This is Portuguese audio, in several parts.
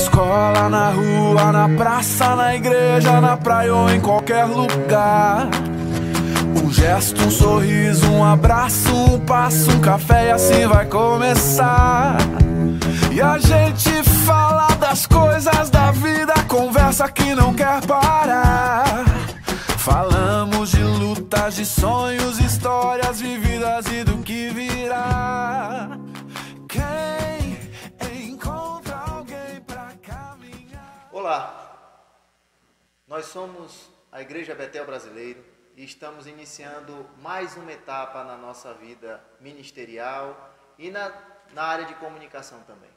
escola, na rua, na praça, na igreja, na praia ou em qualquer lugar. Um gesto, um sorriso, um abraço, um passo, um café e assim vai começar. E a gente fala das coisas da vida, conversa que não quer parar. Falamos de lutas, de sonhos, histórias vividas e do que virá. Quem encontra alguém pra caminhar. Olá, nós somos a Igreja Betel Brasileiro e estamos iniciando mais uma etapa na nossa vida ministerial e na área de comunicação também.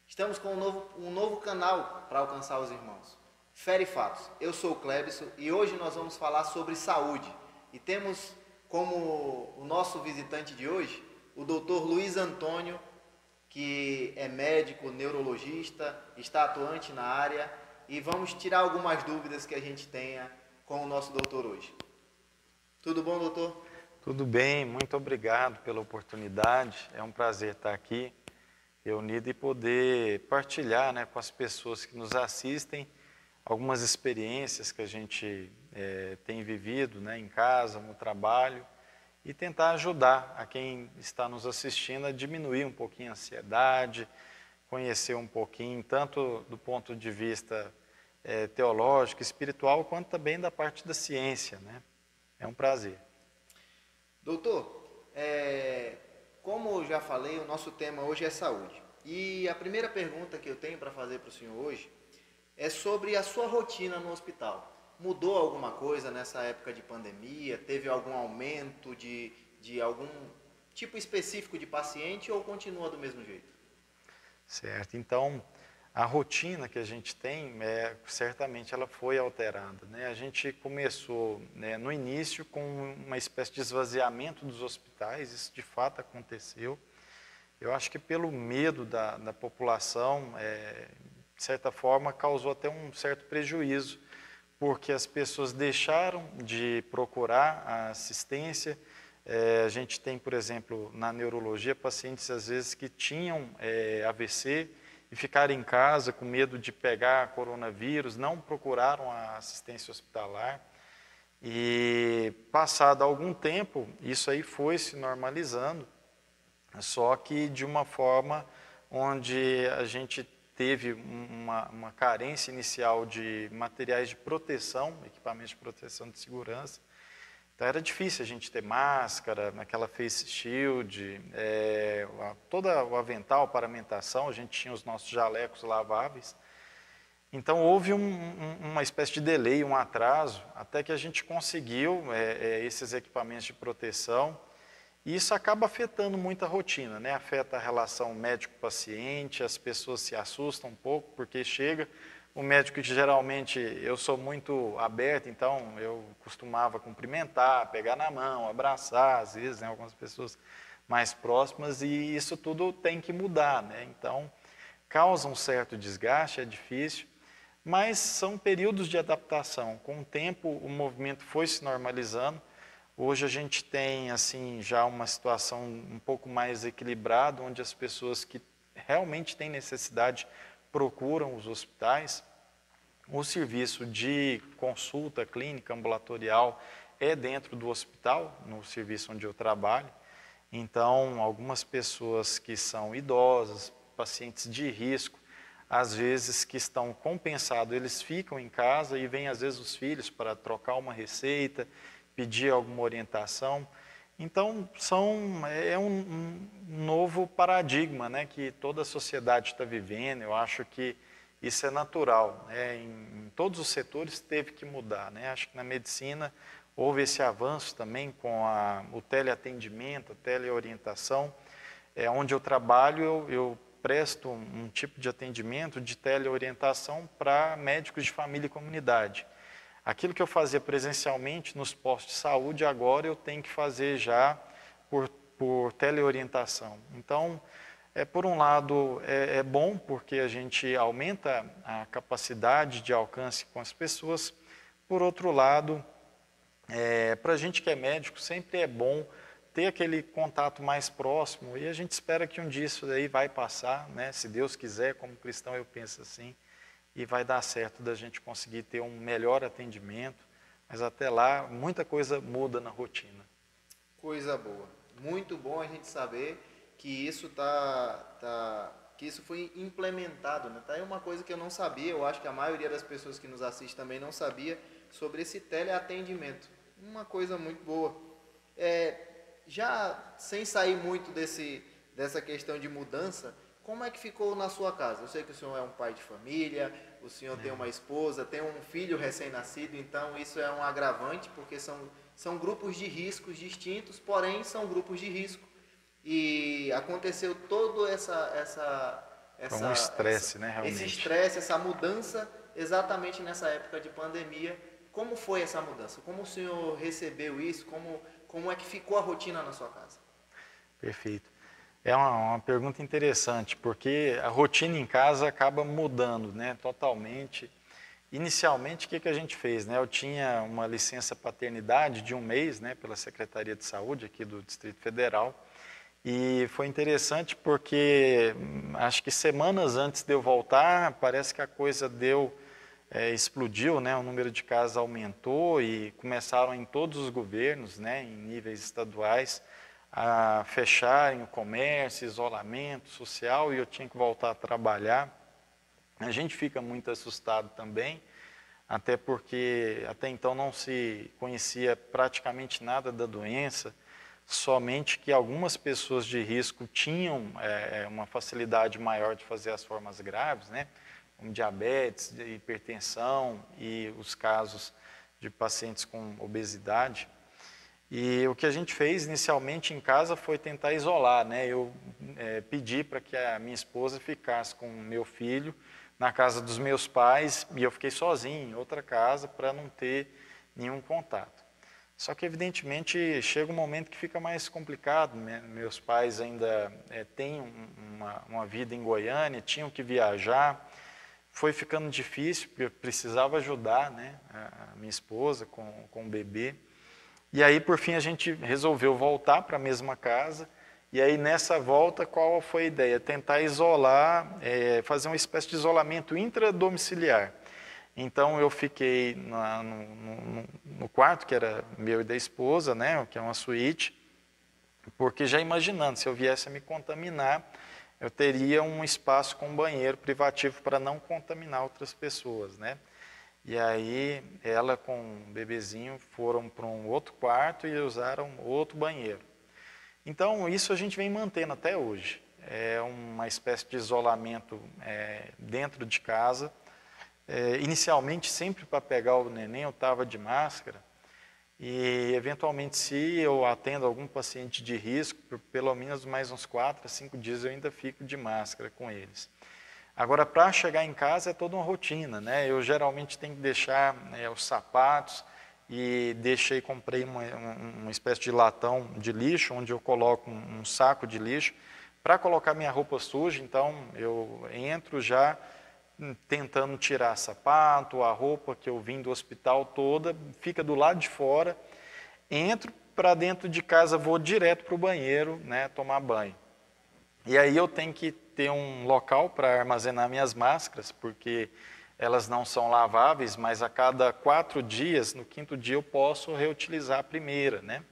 Estamos com um novo canal para alcançar os irmãos. Fé e Fatos. Eu sou o Clebson e hoje nós vamos falar sobre saúde. E temos como o nosso visitante de hoje o Dr. Luiz Antônio, que é médico, neurologista, está atuante na área e vamos tirar algumas dúvidas que a gente tenha com o nosso doutor hoje. Tudo bom, doutor? Tudo bem, muito obrigado pela oportunidade. É um prazer estar aqui reunido e poder partilhar, com as pessoas que nos assistem algumas experiências que a gente tem vivido, em casa, no trabalho, e tentar ajudar a quem está nos assistindo a diminuir um pouquinho a ansiedade, conhecer um pouquinho, tanto do ponto de vista teológico, espiritual, quanto também da parte da ciência, É um prazer. Doutor, como eu já falei, o nosso tema hoje é saúde. E a primeira pergunta que eu tenho para fazer para o senhor hoje é sobre a sua rotina no hospital. Mudou alguma coisa nessa época de pandemia? Teve algum aumento de algum tipo específico de paciente ou continua do mesmo jeito? Certo. Então, a rotina que a gente tem, certamente ela foi alterada. A gente começou no início com uma espécie de esvaziamento dos hospitais, isso de fato aconteceu. Eu acho que pelo medo da população, de certa forma, causou até um certo prejuízo, porque as pessoas deixaram de procurar a assistência. A gente tem, por exemplo, na neurologia, pacientes às vezes que tinham AVC e ficaram em casa com medo de pegar coronavírus, não procuraram a assistência hospitalar. E passado algum tempo, isso aí foi se normalizando, só que de uma forma onde a gente teve uma carência inicial de materiais de proteção, equipamentos de proteção de segurança. Então era difícil a gente ter máscara, aquela face shield, todo o avental, paramentação, a gente tinha os nossos jalecos laváveis. Então houve uma espécie de delay, um atraso, até que a gente conseguiu esses equipamentos de proteção. E isso acaba afetando muito a rotina, Afeta a relação médico-paciente, as pessoas se assustam um pouco, porque chega o médico que geralmente eu sou muito aberto, então eu costumava cumprimentar, pegar na mão, abraçar, às vezes, algumas pessoas mais próximas, e isso tudo tem que mudar, Então, causa um certo desgaste, é difícil, mas são períodos de adaptação. Com o tempo, o movimento foi se normalizando. Hoje a gente tem assim já uma situação um pouco mais equilibrada, onde as pessoas que realmente têm necessidade procuram os hospitais. O serviço de consulta clínica ambulatorial é dentro do hospital, no serviço onde eu trabalho. Então, algumas pessoas que são idosas, pacientes de risco, às vezes que estão compensados, eles ficam em casa e vêm às vezes os filhos para trocar uma receita, pedir alguma orientação. Então, é um novo paradigma que toda a sociedade está vivendo. Eu acho que isso é natural. Em todos os setores teve que mudar. Acho que na medicina houve esse avanço também com o teleatendimento, a teleorientação. Onde eu trabalho, eu presto um tipo de atendimento de teleorientação para médicos de família e comunidade. Aquilo que eu fazia presencialmente nos postos de saúde, agora eu tenho que fazer já por teleorientação. Então, por um lado, é bom porque a gente aumenta a capacidade de alcance com as pessoas. Por outro lado, para a gente que é médico, sempre é bom ter aquele contato mais próximo, e a gente espera que um dia isso daí vai passar, né? Se Deus quiser, como cristão eu penso assim, e vai dar certo da gente conseguir ter um melhor atendimento, mas até lá muita coisa muda na rotina. Coisa boa. Muito bom a gente saber que isso que isso foi implementado, né? Tá aí uma coisa que eu não sabia, eu acho que a maioria das pessoas que nos assistem também não sabia sobre esse teleatendimento. Uma coisa muito boa. Já sem sair muito dessa questão de mudança, como é que ficou na sua casa? Eu sei que o senhor é um pai de família, o senhor tem uma esposa, tem um filho recém-nascido, então isso é um agravante, porque são grupos de riscos distintos, porém são grupos de risco. E aconteceu todo um estresse, né, realmente. Esse estresse, essa mudança, exatamente nessa época de pandemia. Como foi essa mudança? Como o senhor recebeu isso? Como é que ficou a rotina na sua casa? Perfeito. É uma pergunta interessante, porque a rotina em casa acaba mudando, né, totalmente. Inicialmente, o que a gente fez? Né? Eu tinha uma licença paternidade de 1 mês, né, pela Secretaria de Saúde aqui do Distrito Federal, e foi interessante porque acho que semanas antes de eu voltar, parece que a coisa explodiu, né? O número de casos aumentou e começaram em todos os governos, né, em níveis estaduais, a fecharem o comércio, isolamento social, e eu tinha que voltar a trabalhar. A gente fica muito assustado também, até porque até então não se conhecia praticamente nada da doença, somente que algumas pessoas de risco tinham uma facilidade maior de fazer as formas graves, né? Como diabetes, hipertensão e os casos de pacientes com obesidade. E o que a gente fez inicialmente em casa foi tentar isolar, né? Eu pedi para que a minha esposa ficasse com o meu filho na casa dos meus pais e eu fiquei sozinho em outra casa para não ter nenhum contato. Só que, evidentemente, chega um momento que fica mais complicado. Meus pais ainda têm uma vida em Goiânia, tinham que viajar. Foi ficando difícil, porque eu precisava ajudar, né, a minha esposa com o bebê. E aí, por fim, a gente resolveu voltar para a mesma casa. E aí, nessa volta, qual foi a ideia? Tentar isolar, fazer uma espécie de isolamento intradomiciliar. Então, eu fiquei no quarto, que era meu e da esposa, né, que é uma suíte, porque já imaginando, se eu viesse a me contaminar, eu teria um espaço com banheiro privativo para não contaminar outras pessoas, né? E aí, ela com o bebezinho foram para um outro quarto e usaram outro banheiro. Então, isso a gente vem mantendo até hoje. É uma espécie de isolamento dentro de casa. Inicialmente, sempre para pegar o neném, eu estava de máscara. E, eventualmente, se eu atendo algum paciente de risco, por pelo menos mais uns 4 a 5 dias eu ainda fico de máscara com eles. Agora, para chegar em casa é toda uma rotina, né? Eu geralmente tenho que deixar os sapatos e comprei uma espécie de latão de lixo, onde eu coloco um saco de lixo para colocar minha roupa suja. Então, eu entro já tentando tirar sapato, a roupa que eu vim do hospital toda, fica do lado de fora, entro para dentro de casa, vou direto para o banheiro, né, tomar banho. E aí eu tenho que ter um local para armazenar minhas máscaras, porque elas não são laváveis, mas a cada 4 dias, no 5º dia eu posso reutilizar a primeira, né?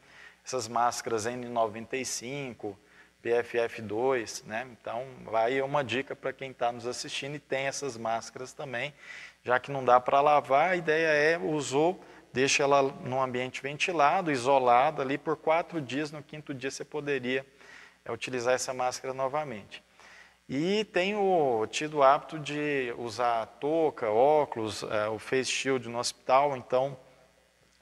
Essas máscaras N95, PFF2, né? Então, vai uma dica para quem está nos assistindo e tem essas máscaras também, já que não dá para lavar, a ideia usou, deixa ela num ambiente ventilado, isolado ali por 4 dias, no 5º dia você poderia utilizar essa máscara novamente. E tenho tido o hábito de usar touca, óculos, o face shield no hospital, então,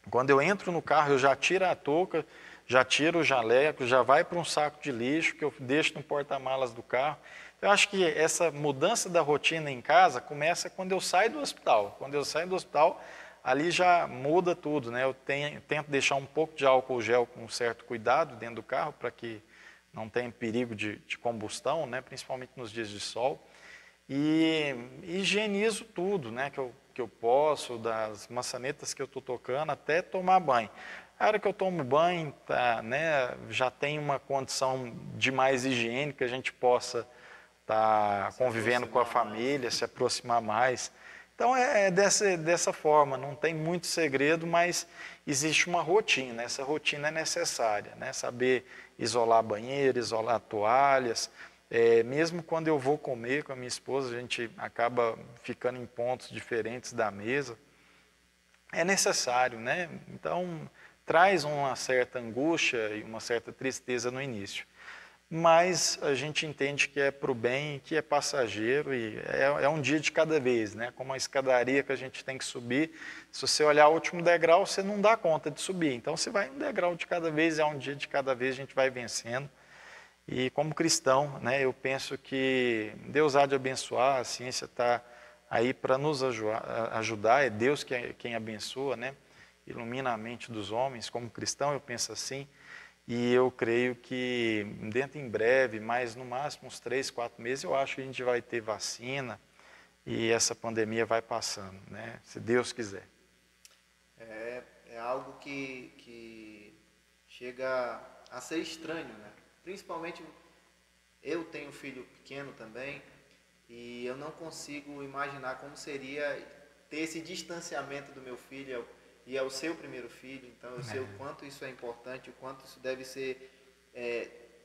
quando eu entro no carro, eu já tiro a touca, já tiro o jaleco, já vai para um saco de lixo que eu deixo no porta-malas do carro. Eu acho que essa mudança da rotina em casa começa quando eu saio do hospital. Quando eu saio do hospital, ali já muda tudo, né? Eu tento deixar um pouco de álcool gel com certo cuidado dentro do carro para que não tenha perigo de combustão, né? Principalmente nos dias de sol. E higienizo tudo, né? Que eu posso, das maçanetas que eu estou tocando, até tomar banho. A hora que eu tomo banho, tá, né, já tem uma condição de mais higiênica, a gente possa estar convivendo com a família, se aproximar mais. Então é dessa forma, não tem muito segredo, mas existe uma rotina, essa rotina é necessária, né? Saber isolar banheiro, isolar toalhas, mesmo quando eu vou comer com a minha esposa, a gente acaba ficando em pontos diferentes da mesa, é necessário, né? Então traz uma certa angústia e uma certa tristeza no início. Mas a gente entende que é para o bem, que é passageiro e é um dia de cada vez, né? Como a escadaria que a gente tem que subir, se você olhar o último degrau, você não dá conta de subir. Então você vai um degrau de cada vez, é um dia de cada vez, a gente vai vencendo. E como cristão, né, eu penso que Deus há de abençoar, a ciência está aí para nos ajudar, é Deus quem abençoa, né? Ilumina a mente dos homens. Como cristão eu penso assim. E eu creio que dentro em breve, mais no máximo uns 3, 4 meses, eu acho que a gente vai ter vacina e essa pandemia vai passando, né? Se Deus quiser. É algo que chega a ser estranho, né? Principalmente eu tenho um filho pequeno também e eu não consigo imaginar como seria ter esse distanciamento do meu filho e é o seu primeiro filho, então eu sei o quanto isso é importante, o quanto isso deve ser...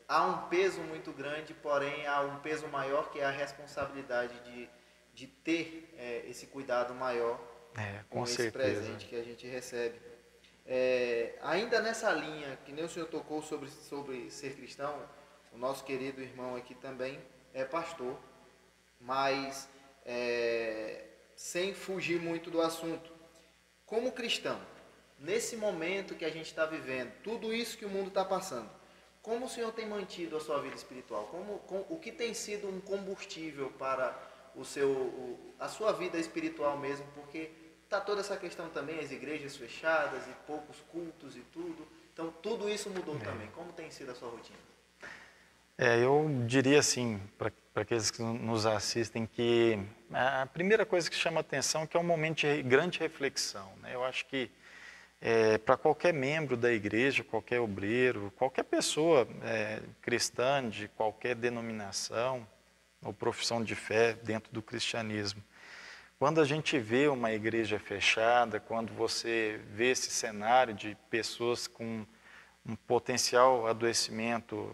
há um peso muito grande, porém há um peso maior que é a responsabilidade de ter esse cuidado maior com esse presente que a gente recebe. Ainda nessa linha, que nem o senhor tocou sobre ser cristão, o nosso querido irmão aqui também é pastor, mas sem fugir muito do assunto. Como cristão, nesse momento que a gente está vivendo, tudo isso que o mundo está passando, como o senhor tem mantido a sua vida espiritual? O que tem sido um combustível para a sua vida espiritual mesmo? Porque está toda essa questão também, as igrejas fechadas e poucos cultos e tudo. Então, tudo isso mudou também. Como tem sido a sua rotina? Eu diria assim, para aqueles que nos assistem, que a primeira coisa que chama atenção é que é um momento de grande reflexão, né? Eu acho que para qualquer membro da igreja, qualquer obreiro, qualquer pessoa cristã de qualquer denominação ou profissão de fé dentro do cristianismo, quando a gente vê uma igreja fechada, quando você vê esse cenário de pessoas com um potencial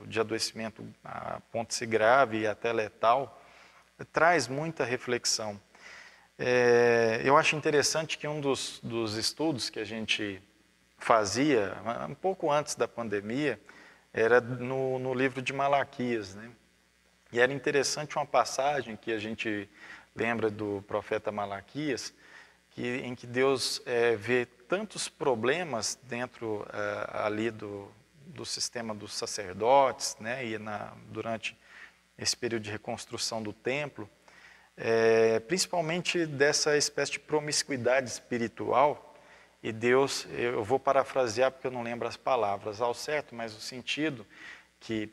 de adoecimento a ponto-se grave e até letal, traz muita reflexão. Eu acho interessante que um dos estudos que a gente fazia, um pouco antes da pandemia, era no livro de Malaquias, né? E era interessante uma passagem que a gente lembra do profeta Malaquias, em que Deus vê tantos problemas dentro ali do sistema dos sacerdotes, né, e durante esse período de reconstrução do templo, principalmente dessa espécie de promiscuidade espiritual, e Deus, eu vou parafrasear porque eu não lembro as palavras ao certo, mas o sentido que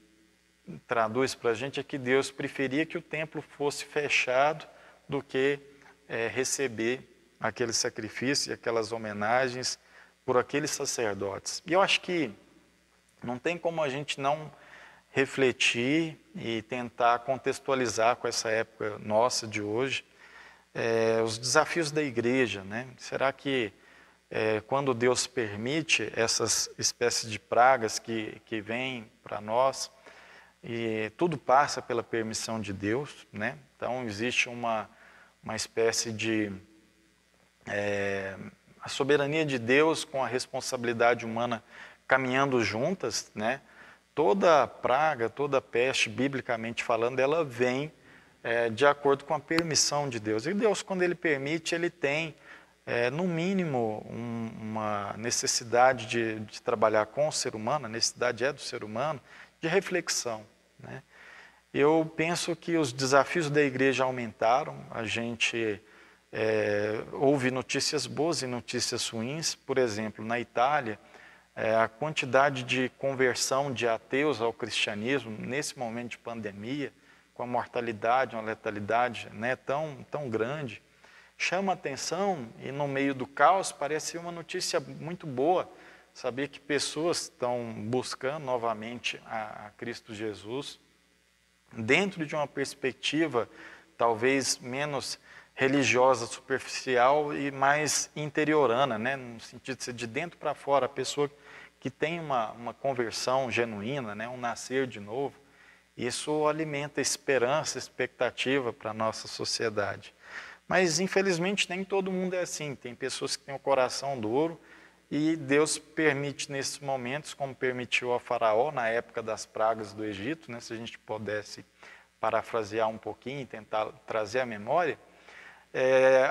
traduz para a gente é que Deus preferia que o templo fosse fechado do que receber aquele sacrifício e aquelas homenagens por aqueles sacerdotes. E eu acho que não tem como a gente não refletir e tentar contextualizar com essa época nossa de hoje os desafios da igreja, né? Será que quando Deus permite essas espécies de pragas que vêm para nós, e tudo passa pela permissão de Deus, né? Então existe uma espécie de a soberania de Deus com a responsabilidade humana caminhando juntas, né? Toda praga, toda peste, biblicamente falando, ela vem de acordo com a permissão de Deus. E Deus, quando Ele permite, Ele tem, no mínimo, uma necessidade de trabalhar com o ser humano, a necessidade do ser humano, de reflexão, né? Eu penso que os desafios da igreja aumentaram, a gente houve notícias boas e notícias ruins. Por exemplo, na Itália, a quantidade de conversão de ateus ao cristianismo nesse momento de pandemia, com a mortalidade, uma letalidade, né, tão grande, chama atenção, e no meio do caos parece uma notícia muito boa, saber que pessoas estão buscando novamente a Cristo Jesus, dentro de uma perspectiva talvez menos religiosa, superficial e mais interiorana, né? No sentido de ser de dentro para fora, a pessoa que tem uma conversão genuína, né? Um nascer de novo, isso alimenta esperança, expectativa para a nossa sociedade. Mas, infelizmente, nem todo mundo é assim. Tem pessoas que têm o coração duro e Deus permite nesses momentos, como permitiu a Faraó na época das pragas do Egito, né? Se a gente pudesse parafrasear um pouquinho e tentar trazer a memória,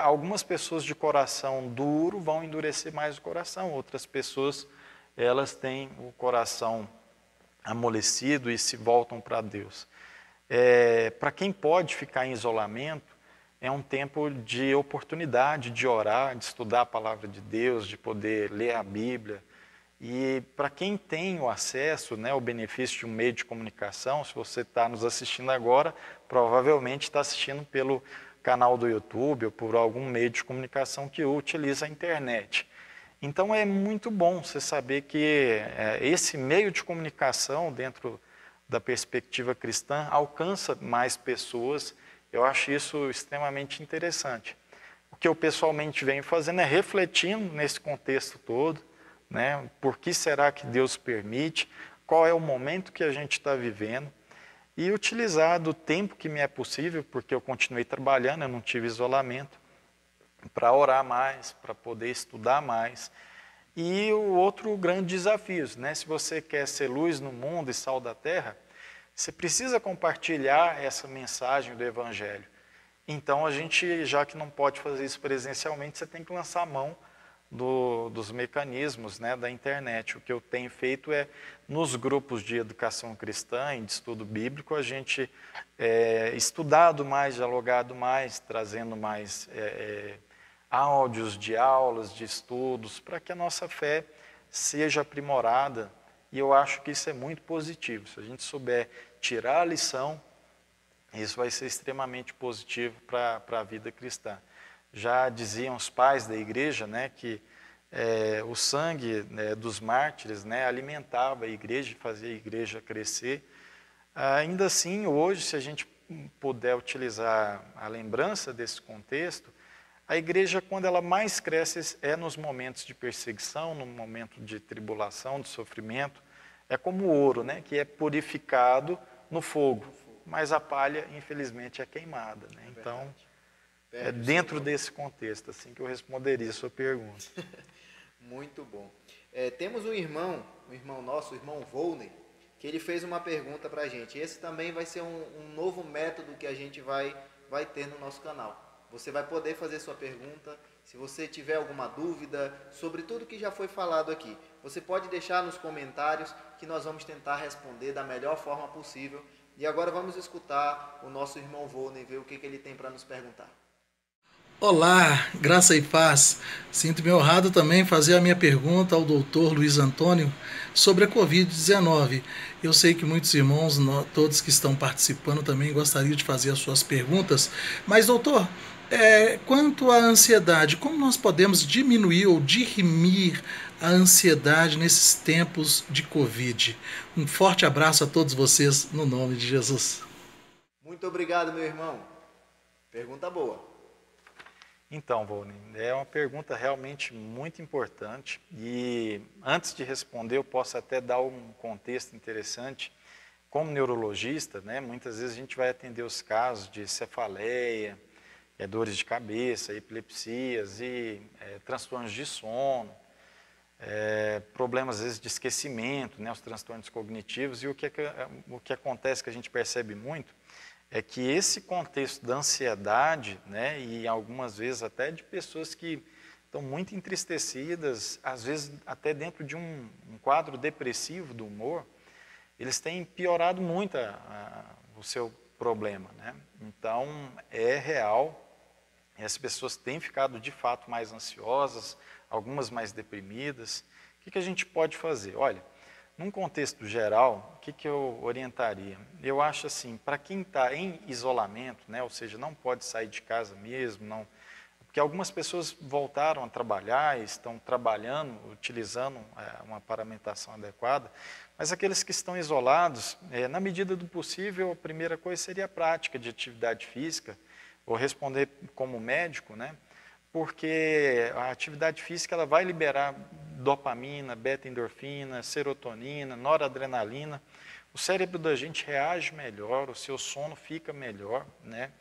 algumas pessoas de coração duro vão endurecer mais o coração, outras pessoas elas têm o coração amolecido e se voltam para Deus. Para quem pode ficar em isolamento, é um tempo de oportunidade de orar, de estudar a palavra de Deus, de poder ler a Bíblia. E para quem tem o acesso, né, o benefício de um meio de comunicação, se você está nos assistindo agora, provavelmente está assistindo pelo canal do YouTube ou por algum meio de comunicação que utiliza a internet. Então é muito bom você saber que esse meio de comunicação, dentro da perspectiva cristã, alcança mais pessoas. Eu acho isso extremamente interessante. O que eu pessoalmente venho fazendo é refletindo nesse contexto todo, né? Por que será que Deus permite? Qual é o momento que a gente está vivendo? E utilizar do tempo que me é possível, porque eu continuei trabalhando, eu não tive isolamento, para orar mais, para poder estudar mais. E o outro grande desafio, né? Se você quer ser luz no mundo e sal da terra, você precisa compartilhar essa mensagem do Evangelho. Então, a gente, já que não pode fazer isso presencialmente, você tem que lançar a mão dos mecanismos, né, da internet. O que eu tenho feito é, nos grupos de educação cristã e de estudo bíblico, a gente estudado mais, dialogado mais, trazendo mais áudios de aulas, de estudos, para que a nossa fé seja aprimorada. E eu acho que isso é muito positivo. Se a gente souber tirar a lição, isso vai ser extremamente positivo para a vida cristã. Já diziam os pais da igreja, né, que o sangue dos mártires, né, alimentava a igreja e fazia a igreja crescer. Ainda assim, hoje, se a gente puder utilizar a lembrança desse contexto, a igreja, quando ela mais cresce, é nos momentos de perseguição, no momento de tribulação, de sofrimento. É como o ouro, né, que é purificado no fogo, mas a palha, infelizmente, é queimada, né? Então, é dentro desse contexto assim que eu responderia a sua pergunta. Muito bom. Temos um irmão nosso, o irmão Volney, que ele fez uma pergunta para a gente. Esse também vai ser um novo método que a gente vai ter no nosso canal. Você vai poder fazer sua pergunta. Se você tiver alguma dúvida sobre tudo que já foi falado aqui, você pode deixar nos comentários que nós vamos tentar responder da melhor forma possível. E agora vamos escutar o nosso irmão Volney, ver o que ele tem para nos perguntar. Olá, graça e paz. Sinto-me honrado também em fazer a minha pergunta ao doutor Luiz Antônio sobre a Covid-19. Eu sei que muitos irmãos, todos que estão participando, também gostariam de fazer as suas perguntas. Mas, doutor, quanto à ansiedade, como nós podemos diminuir ou dirimir a ansiedade nesses tempos de Covid? Um forte abraço a todos vocês, no nome de Jesus. Muito obrigado, meu irmão. Pergunta boa. Então, Volney, é uma pergunta realmente muito importante e antes de responder eu posso até dar um contexto interessante. Como neurologista, né, muitas vezes a gente vai atender os casos de cefaleia, dores de cabeça, epilepsias e transtornos de sono, problemas às vezes de esquecimento, né, os transtornos cognitivos. E o que acontece que a gente percebe muito é que esse contexto da ansiedade, né, e algumas vezes até de pessoas que estão muito entristecidas, às vezes até dentro de um quadro depressivo do humor, eles têm piorado muito o seu problema, né? Então, é real, as pessoas têm ficado de fato mais ansiosas, algumas mais deprimidas. O que a gente pode fazer? Olha, num contexto geral, o que eu orientaria? Eu acho assim, para quem está em isolamento, né, ou seja, não pode sair de casa mesmo, não porque algumas pessoas voltaram a trabalhar e estão trabalhando, utilizando uma paramentação adequada, mas aqueles que estão isolados, na medida do possível, a primeira coisa seria a prática de atividade física. Vou responder como médico, né? Porque a atividade física ela vai liberar dopamina, beta-endorfina, serotonina, noradrenalina. O cérebro da gente reage melhor, o seu sono fica melhor, né?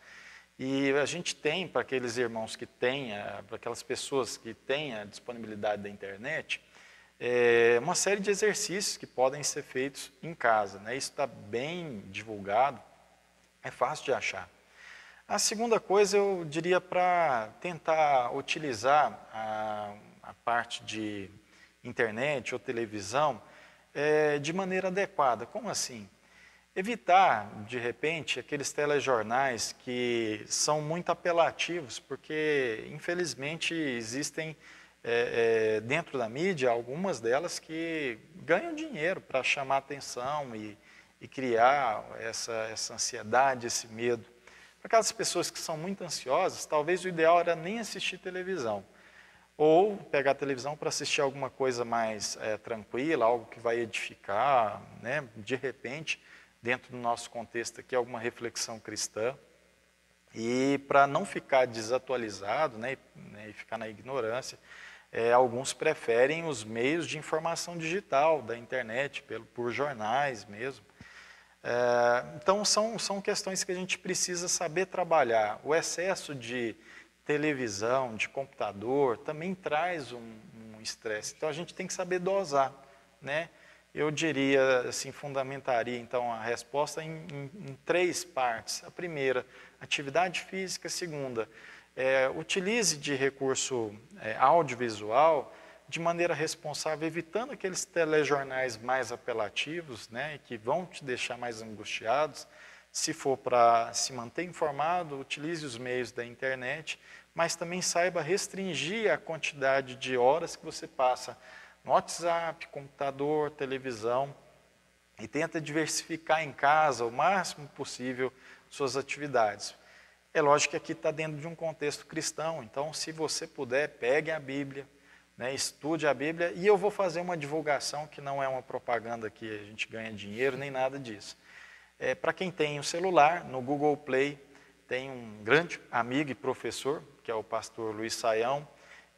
E a gente tem, para aqueles irmãos que têm, para aquelas pessoas que têm a disponibilidade da internet, uma série de exercícios que podem ser feitos em casa, né? Isso está bem divulgado, é fácil de achar. A segunda coisa, eu diria para tentar utilizar a parte de internet ou televisão de maneira adequada. Como assim? Evitar, de repente, aqueles telejornais que são muito apelativos, porque, infelizmente, existem dentro da mídia algumas delas que ganham dinheiro para chamar atenção e criar essa ansiedade, esse medo. Para aquelas pessoas que são muito ansiosas, talvez o ideal era nem assistir televisão, ou pegar a televisão para assistir alguma coisa mais tranquila, algo que vai edificar, né? De repente, dentro do nosso contexto aqui, alguma reflexão cristã, e para não ficar desatualizado, né, e ficar na ignorância, alguns preferem os meios de informação digital, da internet, por jornais mesmo. Então, são questões que a gente precisa saber trabalhar. O excesso de televisão, de computador, também traz um estresse. Então, a gente tem que saber dosar, né? Eu diria, assim, fundamentaria, então, a resposta em 3 partes. A primeira, atividade física. A segunda, utilize de recurso audiovisual de maneira responsável, evitando aqueles telejornais mais apelativos, né, que vão te deixar mais angustiados. Se for para se manter informado, utilize os meios da internet, mas também saiba restringir a quantidade de horas que você passa no WhatsApp, computador, televisão, e tenta diversificar em casa o máximo possível suas atividades. É lógico que aqui está dentro de um contexto cristão, então se você puder, pegue a Bíblia, né, estude a Bíblia, e eu vou fazer uma divulgação que não é uma propaganda que a gente ganha dinheiro, nem nada disso. Para quem tem o celular, no Google Play, tem um grande amigo e professor, que é o pastor Luiz Saião.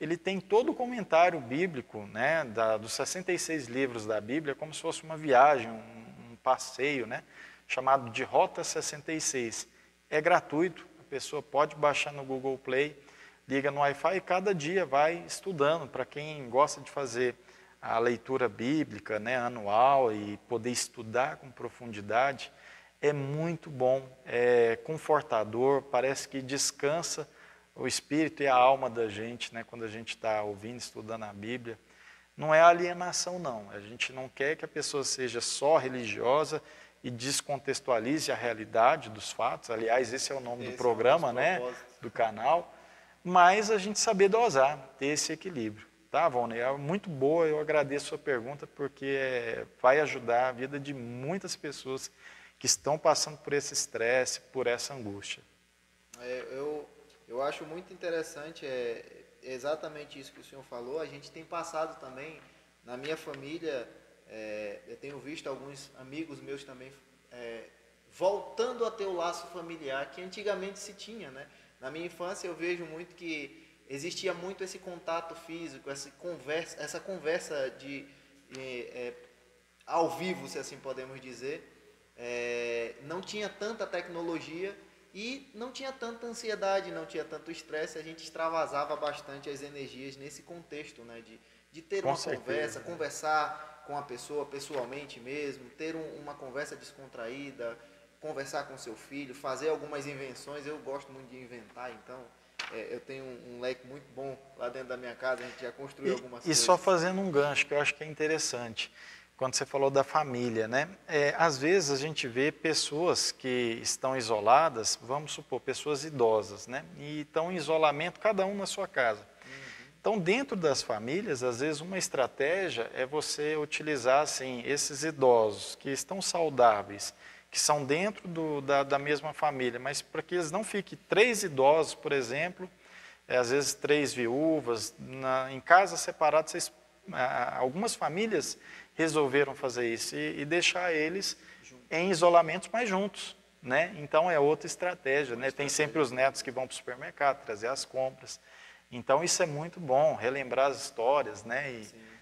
Ele tem todo o comentário bíblico, né, dos 66 livros da Bíblia, como se fosse uma viagem, um passeio, né, chamado de Rota 66. É gratuito, a pessoa pode baixar no Google Play, liga no Wi-Fi e cada dia vai estudando. Para quem gosta de fazer a leitura bíblica, né, anual e poder estudar com profundidade, é muito bom, é confortador, parece que descansa o espírito e a alma da gente, né, quando a gente está ouvindo, estudando a Bíblia. Não é alienação, não. A gente não quer que a pessoa seja só religiosa e descontextualize a realidade dos fatos. Aliás, esse é o nome do programa, né, do canal. Mas a gente saber dosar, ter esse equilíbrio. Tá, Valnei? É muito boa, eu agradeço a sua pergunta, porque vai ajudar a vida de muitas pessoas que estão passando por esse estresse, por essa angústia. Eu acho muito interessante, exatamente isso que o senhor falou. A gente tem passado também, na minha família, eu tenho visto alguns amigos meus também voltando a ter o laço familiar que antigamente se tinha, né? Na minha infância eu vejo muito que existia muito esse contato físico, essa conversa ao vivo, se assim podemos dizer. Não tinha tanta tecnologia e não tinha tanta ansiedade, não tinha tanto estresse. A gente extravasava bastante as energias nesse contexto, né, de ter uma conversa, conversar com a pessoa pessoalmente mesmo, ter uma conversa descontraída, conversar com seu filho, fazer algumas invenções. Eu gosto muito de inventar, então eu tenho um leque muito bom lá dentro da minha casa, a gente já construiu algumas coisas. E só fazendo um gancho, que eu acho que é interessante, quando você falou da família, né? Às vezes a gente vê pessoas que estão isoladas, vamos supor, pessoas idosas, né? E estão em isolamento, cada um na sua casa. Então, dentro das famílias, às vezes uma estratégia é você utilizar, assim, esses idosos que estão saudáveis, que são dentro da mesma família, mas para que eles não fiquem 3 idosos, por exemplo, às vezes 3 viúvas, em casas separadas, algumas famílias resolveram fazer isso e deixar eles em isolamentos, mas juntos, né? Então é outra estratégia, né? Tem sempre os netos que vão para o supermercado, trazer as compras. Então isso é muito bom, relembrar as histórias, né? E,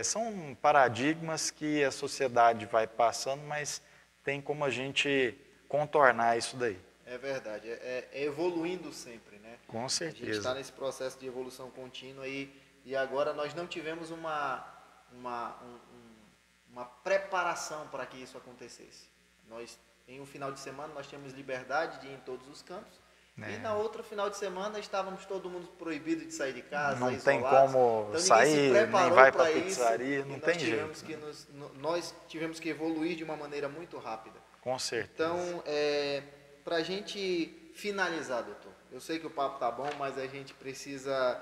são paradigmas que a sociedade vai passando, mas tem como a gente contornar isso daí. É verdade, é evoluindo sempre, né? Com certeza. A gente está nesse processo de evolução contínua e agora nós não tivemos uma preparação para que isso acontecesse. Em um final de semana, nós tínhamos liberdade de ir em todos os cantos, e na outra final de semana estávamos todo mundo proibido de sair de casa, não isolados. tem como então, sair, nem vai para a pizzaria, não tem jeito. Nós tivemos que evoluir de uma maneira muito rápida. Com certeza. Então, para a gente finalizar, doutor, eu sei que o papo tá bom, mas a gente precisa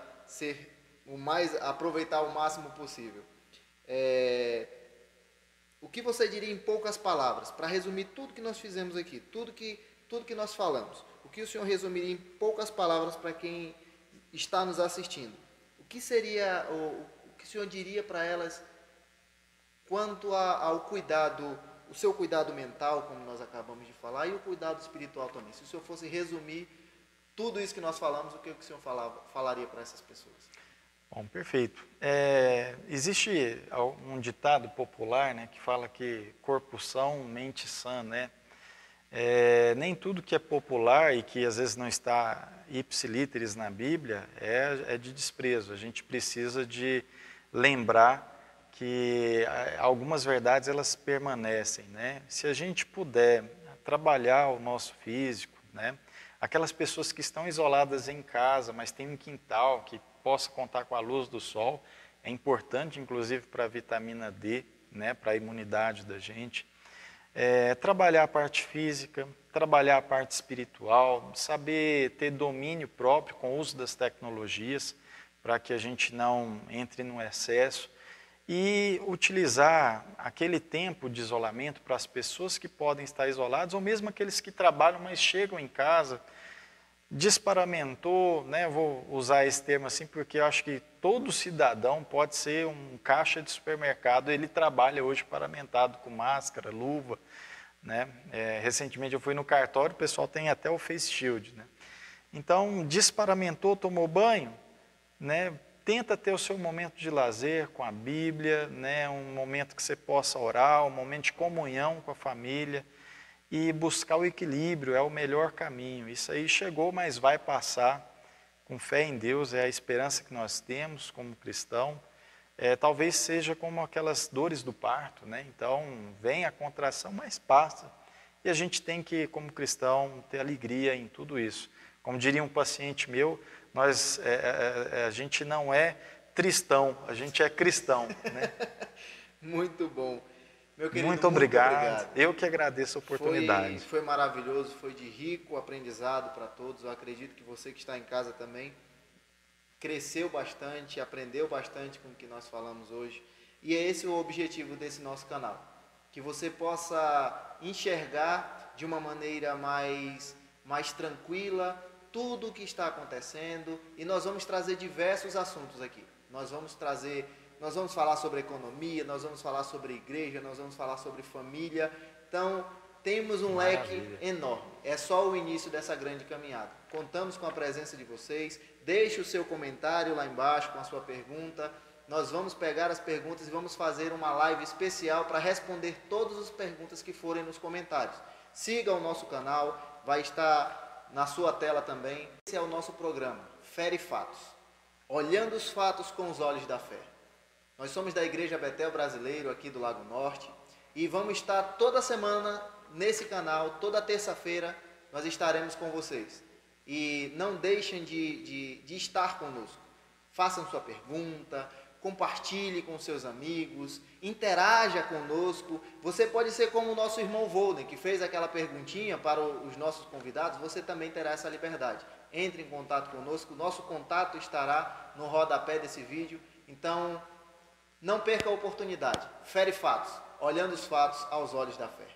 aproveitar o máximo possível. O que você diria em poucas palavras, para resumir tudo que nós fizemos aqui, tudo que nós falamos, o que o senhor resumiria em poucas palavras para quem está nos assistindo? O que o senhor diria para elas quanto ao cuidado, o seu cuidado mental, como nós acabamos de falar, e o cuidado espiritual também? Se o senhor fosse resumir tudo isso que nós falamos, o que o senhor falaria para essas pessoas? Bom, perfeito. Existe um ditado popular, né, que fala que corpo são, mente sã, né? Nem tudo que é popular e que às vezes não está ipsilíteris na Bíblia é de desprezo. A gente precisa de lembrar que algumas verdades elas permanecem, né? Se a gente puder trabalhar o nosso físico, né? Aquelas pessoas que estão isoladas em casa, mas tem um quintal que possa contar com a luz do sol, é importante inclusive para a vitamina D, né? Para a imunidade da gente. Trabalhar a parte física, trabalhar a parte espiritual, saber ter domínio próprio com o uso das tecnologias, para que a gente não entre no excesso, e utilizar aquele tempo de isolamento para as pessoas que podem estar isoladas, ou mesmo aqueles que trabalham, mas chegam em casa, desparamentou, né? Vou usar esse termo assim, porque eu acho que todo cidadão pode ser um caixa de supermercado, ele trabalha hoje paramentado com máscara, luva, né? Recentemente eu fui no cartório, o pessoal tem até o face shield, né? Então, desparamentou, tomou banho, né? Tenta ter o seu momento de lazer com a Bíblia, né? Um momento que você possa orar, um momento de comunhão com a família, e buscar o equilíbrio é o melhor caminho. Isso aí chegou, mas vai passar. Com fé em Deus, é a esperança que nós temos como cristão. Talvez seja como aquelas dores do parto, né? Então, vem a contração, mas passa. E a gente tem que, como cristão, ter alegria em tudo isso. Como diria um paciente meu, a gente não é tristão, a gente é cristão, né? Muito bom. Meu querido, muito obrigado. Eu que agradeço a oportunidade. Foi maravilhoso, foi de rico aprendizado para todos. Eu acredito que você que está em casa também cresceu bastante, aprendeu bastante com o que nós falamos hoje. E é esse o objetivo desse nosso canal. Que você possa enxergar de uma maneira mais tranquila tudo o que está acontecendo. E nós vamos trazer diversos assuntos aqui. Nós vamos falar sobre economia, nós vamos falar sobre igreja, nós vamos falar sobre família. Então, temos um leque enorme. É só o início dessa grande caminhada. Contamos com a presença de vocês. Deixe o seu comentário lá embaixo com a sua pergunta. Nós vamos pegar as perguntas e vamos fazer uma live especial para responder todas as perguntas que forem nos comentários. Siga o nosso canal, vai estar na sua tela também. Esse é o nosso programa, Fé e Fatos. Olhando os fatos com os olhos da fé. Nós somos da Igreja Betel Brasileiro, aqui do Lago Norte, e vamos estar toda semana nesse canal, toda terça-feira, nós estaremos com vocês. E não deixem de estar conosco. Façam sua pergunta, compartilhe com seus amigos, interaja conosco. Você pode ser como o nosso irmão Volden, que fez aquela perguntinha para os nossos convidados, você também terá essa liberdade. Entre em contato conosco, o nosso contato estará no rodapé desse vídeo. Então, não perca a oportunidade. Fé e Fatos, olhando os fatos aos olhos da fé.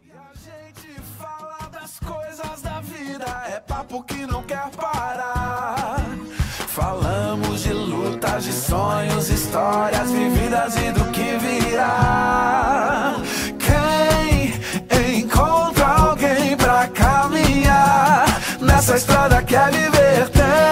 E a gente fala das coisas da vida, é papo que não quer parar. atrás de sonhos, histórias vividas e do que virá. Quem encontra alguém pra caminhar nessa estrada quer viver, tem